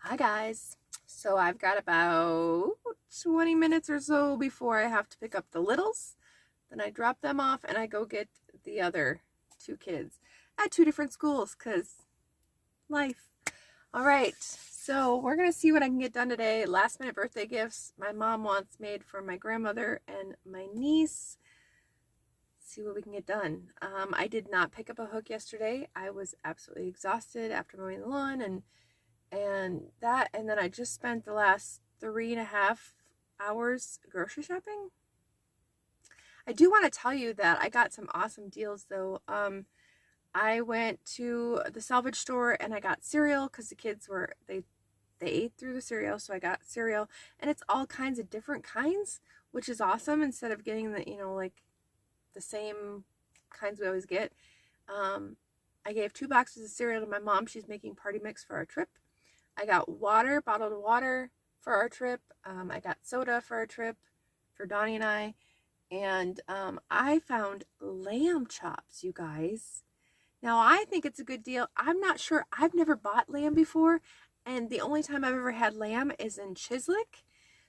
Hi guys. So I've got about 20 minutes or so before I have to pick up the littles. Then I drop them off and I go get the other two kids at two different schools because life. All right. So we're going to see what I can get done today. Last minute birthday gifts my mom wants made for my grandmother and my niece. See what we can get done. I did not pick up a hook yesterday. I was absolutely exhausted after mowing the lawn and then I just spent the last 3.5 hours grocery shopping. I do want to tell you that I got some awesome deals though. I went to the salvage store and I got cereal because the kids were they ate through the cereal, so I got cereal, and it's all kinds of different kinds, which is awesome instead of getting the like the same kinds we always get. I gave 2 boxes of cereal to my mom. She's making party mix for our trip. I got water, bottled water for our trip. I got soda for our trip for Donnie and I. And I found lamb chops, you guys. Now, I think it's a good deal. I'm not sure. I've never bought lamb before. And the only time I've ever had lamb is in Chislick.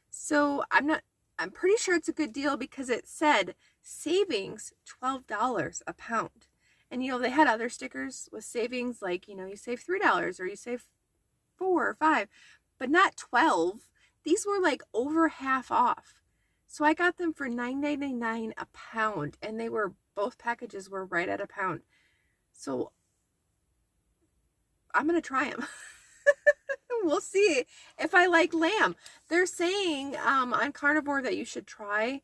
So I'm pretty sure it's a good deal because it said savings $12 a pound. And, they had other stickers with savings like, you save $3 or you save 4 or 5, but not 12. These were like over half off. So I got them for $9.99 a pound, and both packages were right at a pound. So I'm gonna try them. We'll see if I like lamb. They're saying on carnivore that you should try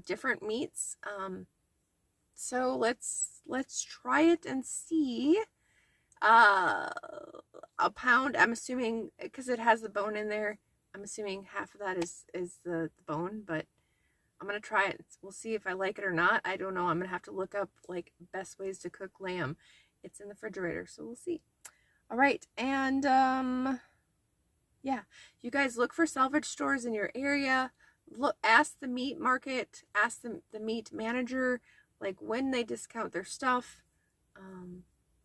different meats. So let's try it and see. A pound, I'm assuming, because it has the bone in there, I'm assuming half of that is the bone, but I'm gonna try it. We'll see if I like it or not. I don't know. I'm gonna have to look up like best ways to cook lamb. It's in the refrigerator, so we'll see. All right, and yeah, you guys look for salvage stores in your area. Ask the meat market, ask the meat manager like when they discount their stuff.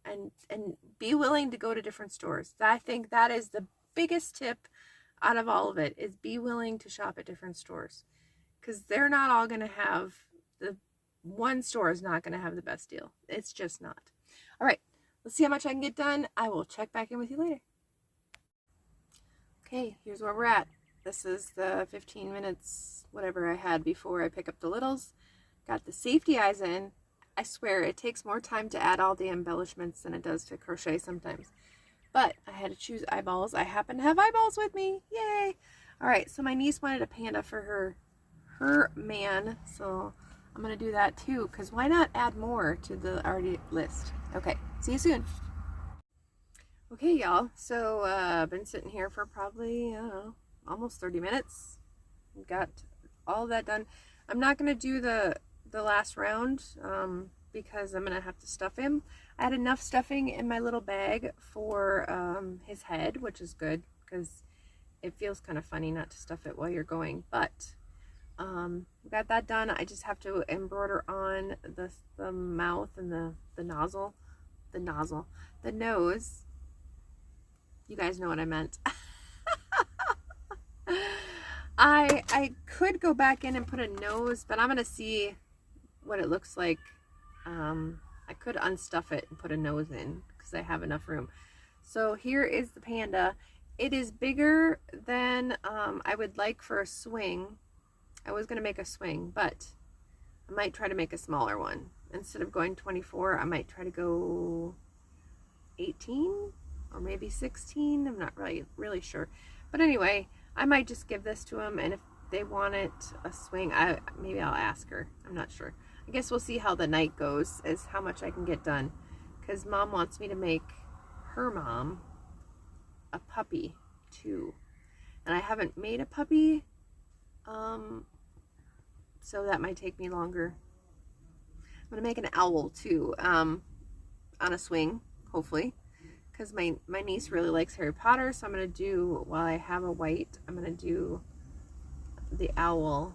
And be willing to go to different stores. I think that is the biggest tip out of all of it, is be willing to shop at different stores, because they're not all going to have one store is not going to have the best deal. It's just not. All right, let's see how much I can get done. I will check back in with you later. Okay, here's where we're at. This is the 15 minutes, whatever I had before I pick up the littles. Got the safety eyes in. I swear it takes more time to add all the embellishments than it does to crochet sometimes. But I had to choose eyeballs. I happen to have eyeballs with me. Yay! Alright, so my niece wanted a panda for her man. So I'm going to do that too. Because why not add more to the already list? Okay, see you soon. Okay, y'all. So I've been sitting here for probably, I don't know, almost 30 minutes. Got all that done. I'm not going to do the last round because I'm gonna have to stuff him. I had enough stuffing in my little bag for his head, which is good because it feels kind of funny not to stuff it while you're going, but we got that done. I just have to embroider on the mouth and the nose. You guys know what I meant. I could go back in and put a nose, but I'm gonna see what it looks like. I could unstuff it and put a nose in because I have enough room. So here is the panda. It is bigger than I would like for a swing. I was going to make a swing, but I might try to make a smaller one. Instead of going 24, I might try to go 18 or maybe 16. I'm not really sure. But anyway, I might just give this to them, and if they want it a swing, maybe I'll ask her. I'm not sure. I guess we'll see how the night goes, is how much I can get done, because mom wants me to make her mom a puppy too, and I haven't made a puppy, so that might take me longer. I'm gonna make an owl too, on a swing, hopefully, because my niece really likes Harry Potter. So I'm gonna do, while I have a white, I'm gonna do the owl.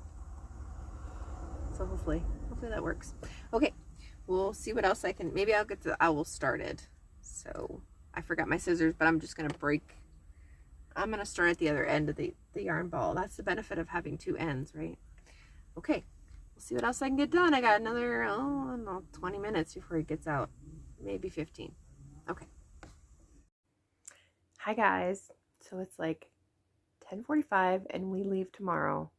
So hopefully that works. Okay, we'll see what else I can. Maybe I'll get the owl started. So I forgot my scissors, but I'm just gonna break I'm going to start at the other end of the yarn ball. That's the benefit of having two ends, right? Okay, we'll see what else I can get done. I got another, I don't know, 20 minutes before he gets out. Maybe 15. Okay. Hi guys. So it's like 10:45 and we leave tomorrow.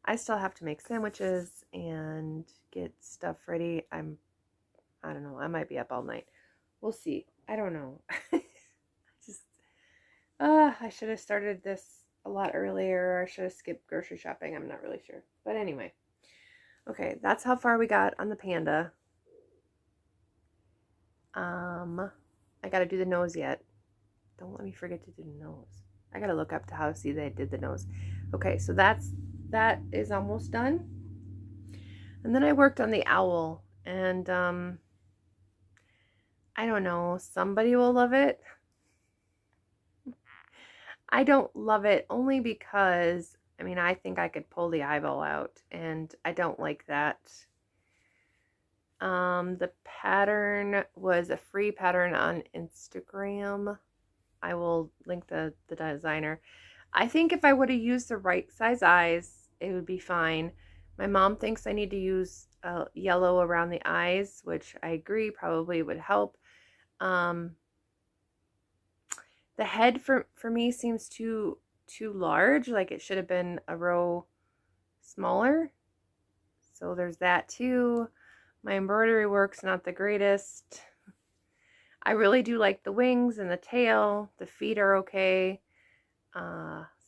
I still have to make sandwiches and get stuff ready. I don't know. I might be up all night. We'll see. I don't know. I should have started this a lot earlier. I should have skipped grocery shopping. I'm not really sure. But anyway. Okay, that's how far we got on the panda. I got to do the nose yet. Don't let me forget to do the nose. I got to look up to how see they did the nose. Okay, so that is almost done. And then I worked on the owl, and I don't know, somebody will love it. I don't love it only because, I mean, I think I could pull the eyeball out, and I don't like that. The pattern was a free pattern on Instagram. I will link the designer. I think if I would have used the right size eyes, it would be fine. My mom thinks I need to use yellow around the eyes, which I agree probably would help. The head for me seems too large, like it should have been a row smaller. So there's that too. My embroidery work's not the greatest. I really do like the wings and the tail. The feet are okay.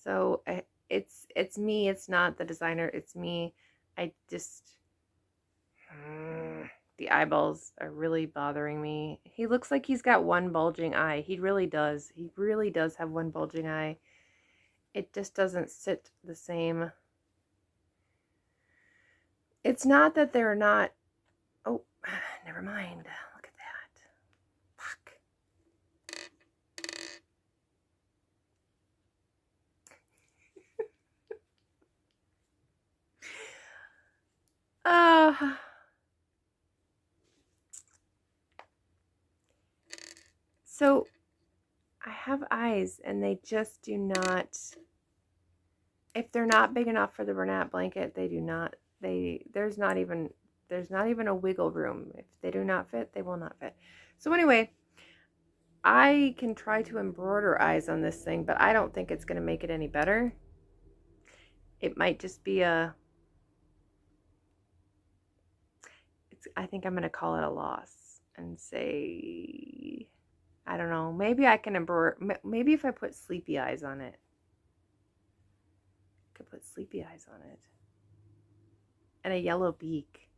So it's me. It's not the designer. It's me. I just the eyeballs are really bothering me. He looks like he's got one bulging eye. He really does. He really does have one bulging eye. It just doesn't sit the same. It's not that they're not. Oh, never mind. Look at that. Fuck. So I have eyes and they just do not, if they're not big enough for the Bernat blanket, they do not, there's not even a wiggle room. If they do not fit, they will not fit. So anyway, I can try to embroider eyes on this thing, but I don't think it's going to make it any better. It might just be I think I'm going to call it a loss and say, I don't know, maybe I can embroider, maybe if I put sleepy eyes on it. I could put sleepy eyes on it. And a yellow beak.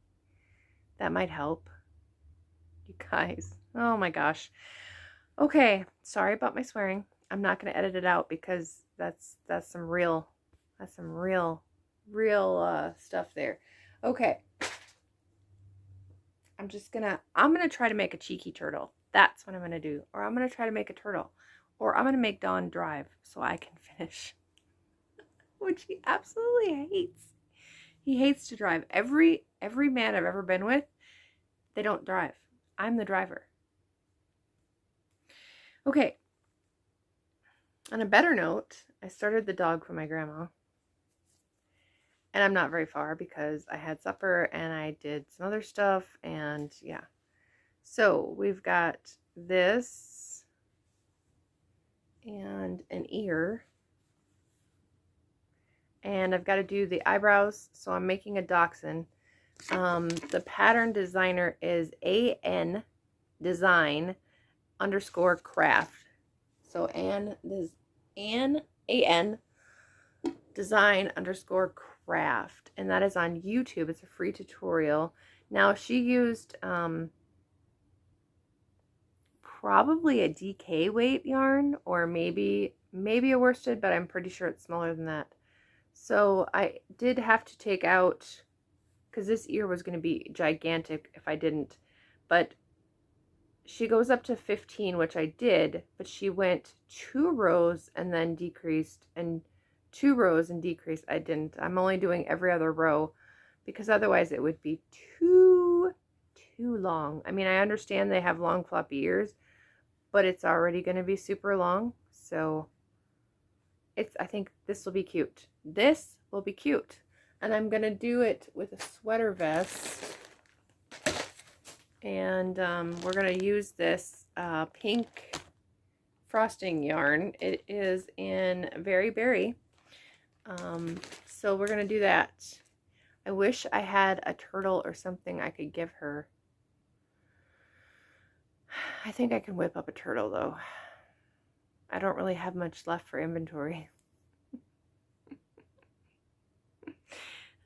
That might help. You guys. Oh my gosh. Okay, sorry about my swearing. I'm not going to edit it out because that's some real stuff there. Okay. I'm going to try to make a cheeky turtle. That's what I'm going to do. Or I'm going to try to make a turtle. Or I'm going to make Dawn drive so I can finish. Which he absolutely hates. He hates to drive. Every man I've ever been with, they don't drive. I'm the driver. Okay. On a better note, I started the dog for my grandma. And I'm not very far because I had supper and I did some other stuff and yeah. So we've got this and an ear. And I've got to do the eyebrows, so I'm making a dachshund. The pattern designer is AN design _craft. So AN design _craft, and that is on YouTube. It's a free tutorial. Now she used probably a DK weight yarn, or maybe a worsted, but I'm pretty sure it's smaller than that. So I did have to take out, because this ear was going to be gigantic if I didn't, but she goes up to 15, which I did, but she went 2 rows and then decreased, and 2 rows and decreased. I didn't. I'm only doing every other row because otherwise it would be too long. I mean, I understand they have long floppy ears, but it's already going to be super long. So I think this will be cute. This will be cute. And I'm going to do it with a sweater vest. And we're going to use this pink frosting yarn. It is in Very Berry. So we're going to do that. I wish I had a turtle or something I could give her. I think I can whip up a turtle though. I don't really have much left for inventory.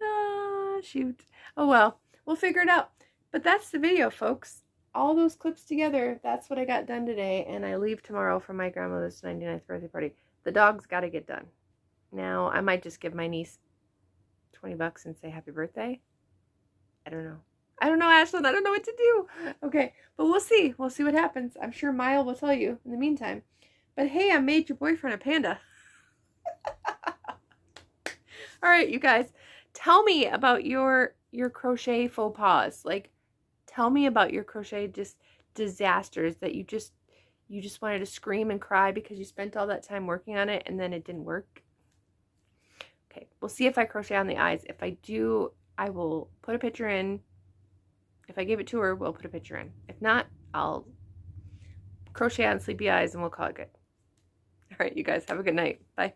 Ah, shoot. Oh well, we'll figure it out. But that's the video, folks. All those clips together, that's what I got done today, and I leave tomorrow for my grandmother's 99th birthday party. The dog's got to get done. Now, I might just give my niece 20 bucks and say happy birthday. I don't know. I don't know, Ashlyn. I don't know what to do. Okay, but we'll see. We'll see what happens. I'm sure Mile will tell you in the meantime. But hey, I made your boyfriend a panda. All right, you guys. Tell me about your crochet faux pas. Like, tell me about your crochet just disasters that you just wanted to scream and cry because you spent all that time working on it and then it didn't work. Okay, we'll see if I crochet on the eyes. If I do, I will put a picture in. If I give it to her, we'll put a picture in. If not, I'll crochet on sleepy eyes and we'll call it good. All right, you guys, have a good night. Bye.